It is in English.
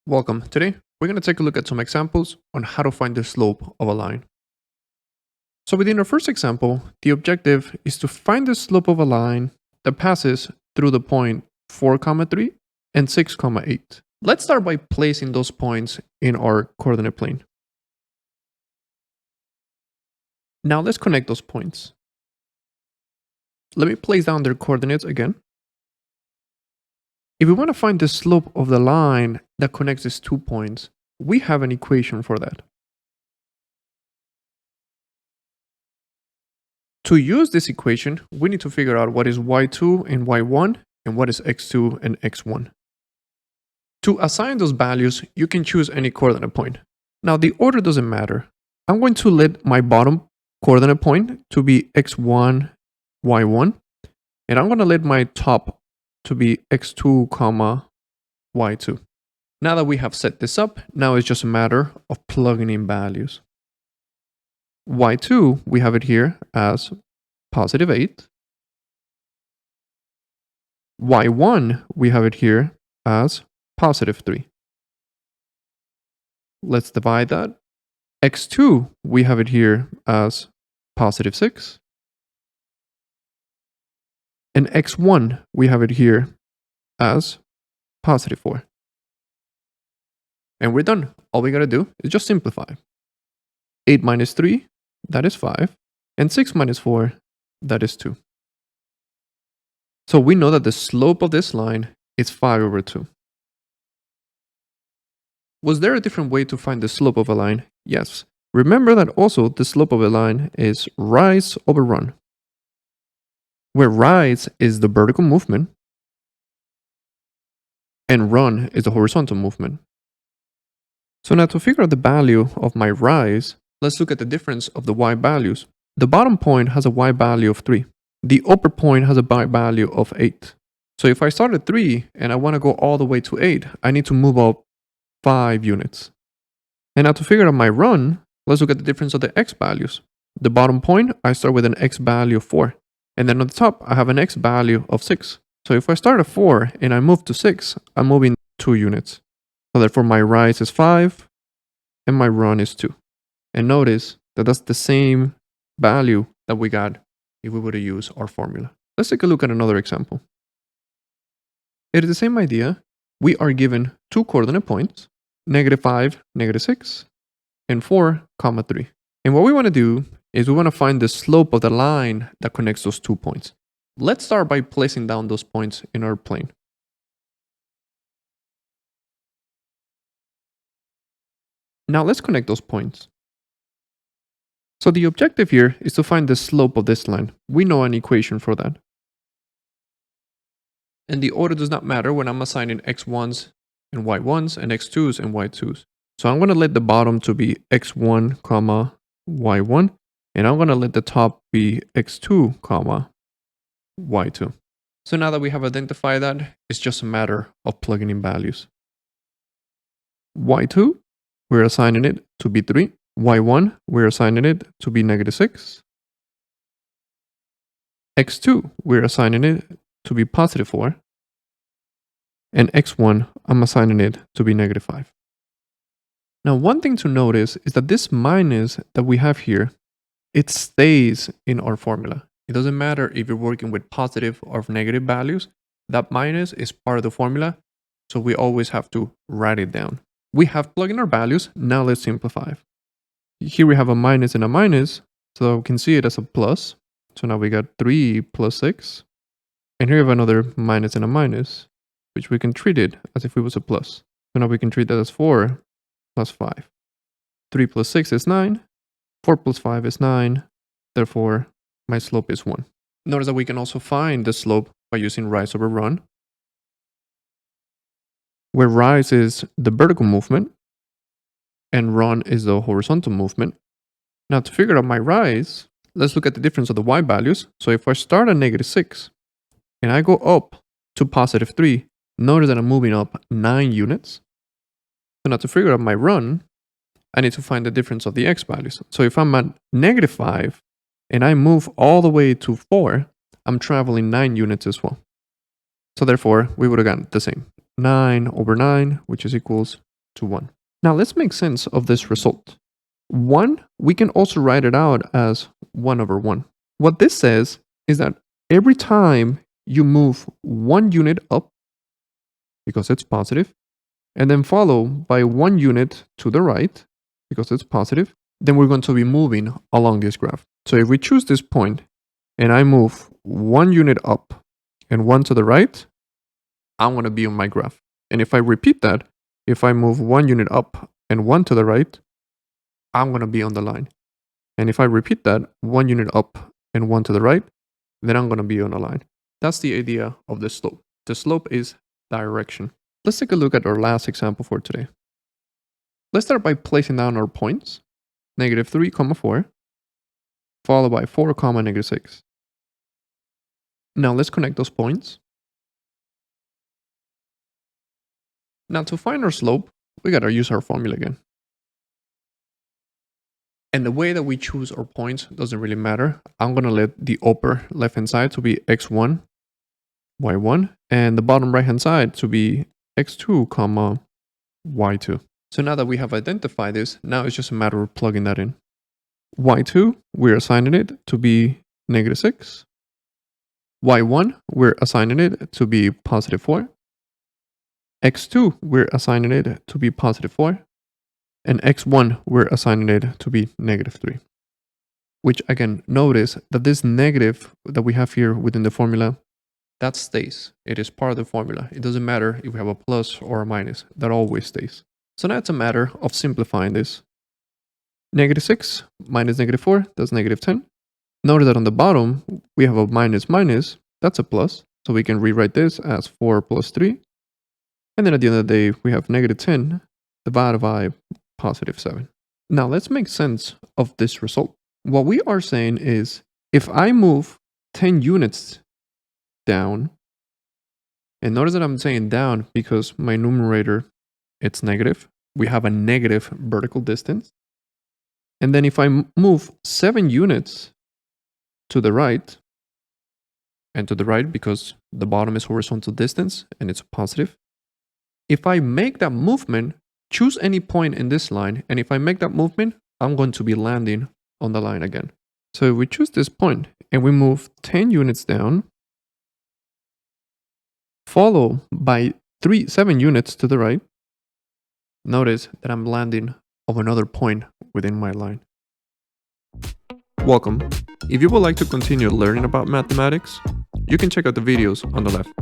Welcome. Today, we're going to take a look at some examples on how to find the slope of a line. So within our first example, the objective is to find the slope of a line that passes through the point 4, 3 and 6, 8. Let's start by placing those points in our coordinate plane. Now let's connect those points. Let me place down their coordinates again. If we want to find the slope of the line that connects these 2 points, we have an equation for that. To use this equation, we need to figure out what is y2 and y1 and what is x2 and x1. To assign those values, you can choose any coordinate point. Now the order doesn't matter. I'm going to let my bottom coordinate point to be x1, y1, and I'm going to let my top to be x2, y2. Now that we have set this up, now it's just a matter of plugging in values. y2, we have it here as positive 8. y1, we have it here as positive 3. Let's divide that. x2, we have it here as positive 6. And x1, we have it here as positive 4. And we're done. All we gotta do is just simplify. 8 minus 3, that is 5. And 6 minus 4, that is 2. So we know that the slope of this line is 5 over 2. Was there a different way to find the slope of a line? Yes. Remember that also the slope of a line is rise over run, where rise is the vertical movement and run is the horizontal movement. So now to figure out the value of my rise, let's look at the difference of the y values. The bottom point has a y value of 3. The upper point has a y value of 8. So if I start at 3 and I want to go all the way to 8, I need to move up 5 units. And now to figure out my run, let's look at the difference of the x values. The bottom point, I start with an x value of 4. And then on the top, I have an x value of 6. So if I start at 4 and I move to 6, I'm moving 2 units. So therefore my rise is 5 and my run is 2. And notice that that's the same value that we got if we were to use our formula. Let's take a look at another example. It is the same idea. We are given 2 coordinate points, -5, -6, and 4, 3. And what we want to do is we want to find the slope of the line that connects those 2 points. Let's start by placing down those points in our plane. Now let's connect those points. So the objective here is to find the slope of this line. We know an equation for that. And the order does not matter when I'm assigning x1s and y1s and x2s and y2s. So I'm going to let the bottom to be x1, y1, and I'm going to let the top be x2, y2. So now that we have identified that, it's just a matter of plugging in values. y2, we're assigning it to be 3. y1, we're assigning it to be -6. x2, we're assigning it to be positive 4. And x1, I'm assigning it to be -5. Now, one thing to notice is that this minus that we have here, it stays in our formula. It doesn't matter if you're working with positive or negative values. That minus is part of the formula, so we always have to write it down. We have plugged in our values. Now let's simplify. Here we have a minus and a minus, so we can see it as a plus. So now we got 3 plus 6. And here we have another minus and a minus, which we can treat it as if it was a plus. So now we can treat that as 4 plus 5. 3 plus 6 is 9. 4 plus 5 is 9. Therefore, my slope is 1. Notice that we can also find the slope by using rise over run, where rise is the vertical movement and run is the horizontal movement. Now to figure out my rise, let's look at the difference of the y values. So if I start at -6 and I go up to positive 3, notice that I'm moving up 9 units. So now to figure out my run, I need to find the difference of the x values. So if I'm at -5 and I move all the way to 4, I'm traveling 9 units as well. So therefore, we would have gotten the same. 9 over 9, which is equals to 1. Now let's make sense of this result. 1, we can also write it out as 1 over 1. What this says is that every time you move 1 unit up, because it's positive, and then follow by 1 unit to the right, because it's positive, then we're going to be moving along this graph. So if we choose this point, and I move 1 unit up and 1 to the right, I'm going to be on my graph. And if I repeat that, if I move 1 unit up and 1 to the right, I'm going to be on the line. And if I repeat that, 1 unit up and 1 to the right, then I'm going to be on the line. That's the idea of the slope. The slope is direction. Let's take a look at our last example for today. Let's start by placing down our points. -3, 4, followed by 4, -6. Now let's connect those points. Now to find our slope, we gotta use our formula again. And the way that we choose our points doesn't really matter. I'm gonna let the upper left-hand side to be x1, y1, and the bottom right-hand side to be x2, y2. So now that we have identified this, now it's just a matter of plugging that in. y2, we're assigning it to be -6. y1, we're assigning it to be +4. x2, we're assigning it to be +4. And x1, we're assigning it to be -3. Which again, notice that this negative that we have here within the formula, that stays. It is part of the formula. It doesn't matter if we have a plus or a minus, that always stays. So now it's a matter of simplifying this. -6 minus -4, that's -10. Notice that on the bottom, we have a minus minus, that's a plus. So we can rewrite this as 4 plus 3. And then at the end of the day, we have -10 divided by +7. Now let's make sense of this result. What we are saying is, if I move 10 units down, and notice that I'm saying down because my numerator, it's negative. We have a negative vertical distance. And then if I move 7 units to the right, and to the right because the bottom is horizontal distance and it's positive, if I make that movement, choose any point in this line, and if I make that movement, I'm going to be landing on the line again. So if we choose this point and we move 10 units down, follow by 7 units to the right, notice that I'm landing on another point within my line. Welcome. If you would like to continue learning about mathematics, you can check out the videos on the left.